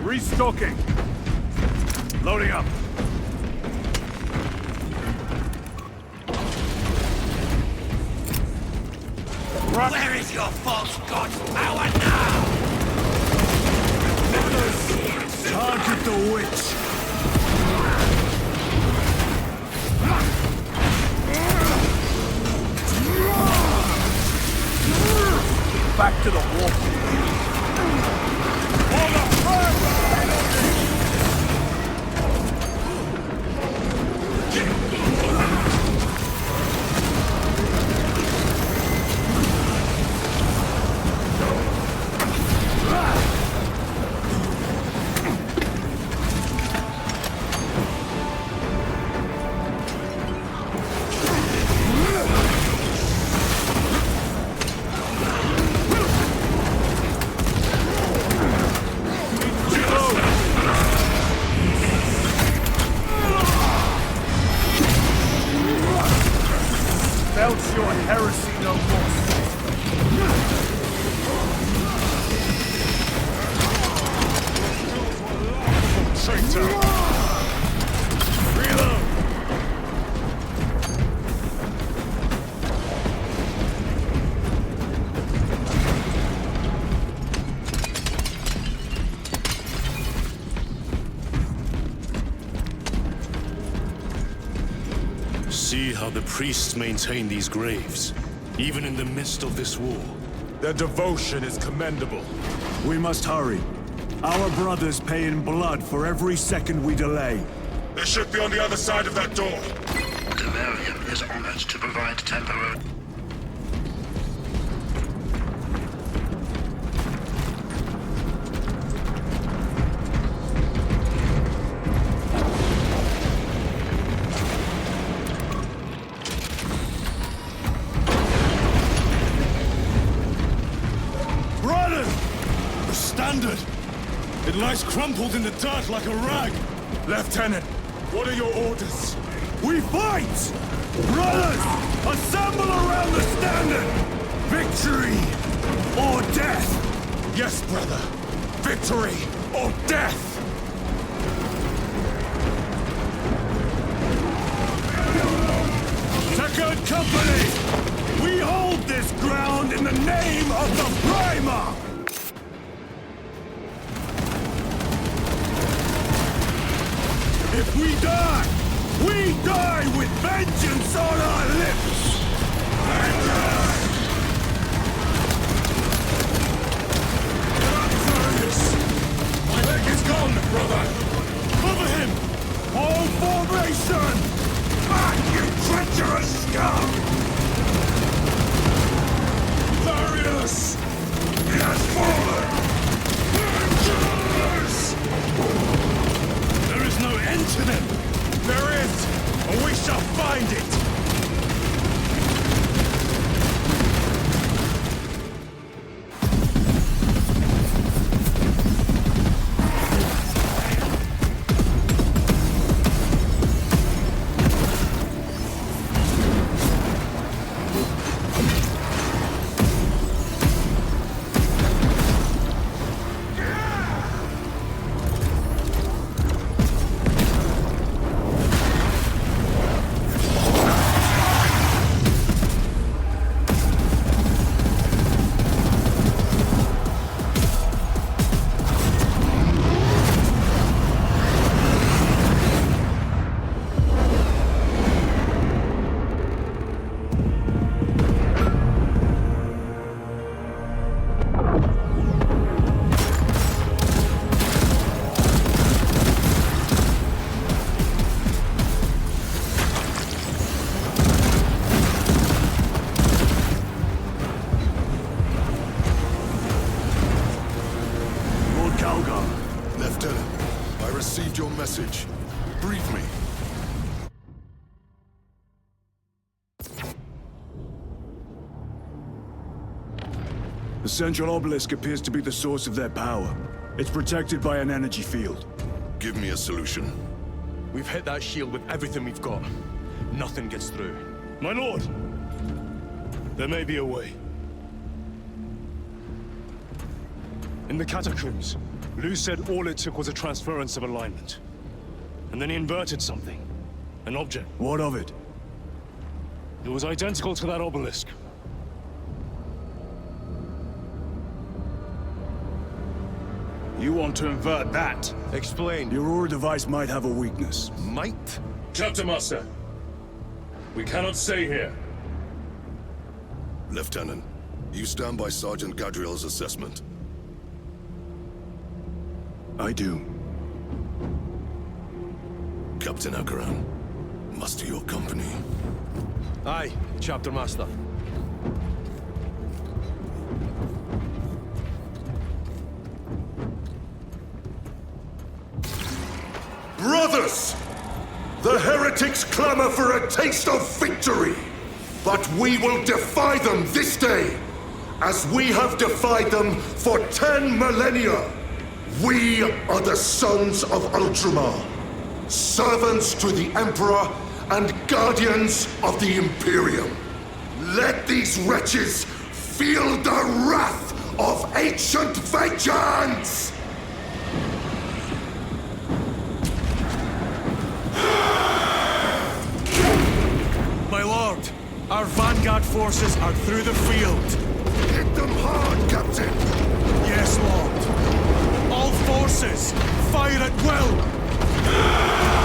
Restocking. Loading up. Where is your false god's power now? Target the witch. Back to the wall. Belch your heresy no more. Traitor! Reload! See how the priests maintain these graves, even in the midst of this war. Their devotion is commendable. We must hurry. Our brothers pay in blood for every second we delay. They should be on the other side of that door. Devarian is honored to provide temporary... The standard! It lies crumpled in the dirt like a rag! Lieutenant, what are your orders? We fight! Brothers, assemble around the standard! Victory or death! Yes, brother. Victory or death! Second Company! We hold this ground in the name of the Primer! If we die with vengeance on our lips! My leg is gone, brother! Cover him! All formation! Back, you treacherous scum! Darius! He has fallen! There is no end to them! There is, and we shall find it! The central obelisk appears to be the source of their power. It's protected by an energy field. Give me a solution. We've hit that shield with everything we've got. Nothing gets through. My lord! There may be a way. In the catacombs, Lu said all it took was a transference of alignment. And then he inverted something. An object. What of it? It was identical to that obelisk. You want to invert that? Explain. Your Aura device might have a weakness. Might? Chapter Master. We cannot stay here. Lieutenant, you stand by Sergeant Gadriel's assessment. I do. Captain Akaran, muster your company. Aye, Chapter Master. Brothers! The heretics clamor for a taste of victory! But we will defy them this day, as we have defied them for 10 millennia! We are the sons of Ultramar, servants to the Emperor and guardians of the Imperium. Let these wretches feel the wrath of ancient vengeance! My lord, our vanguard forces are through the field. Hit them hard, Captain! Yes, lord. All forces, fire at will!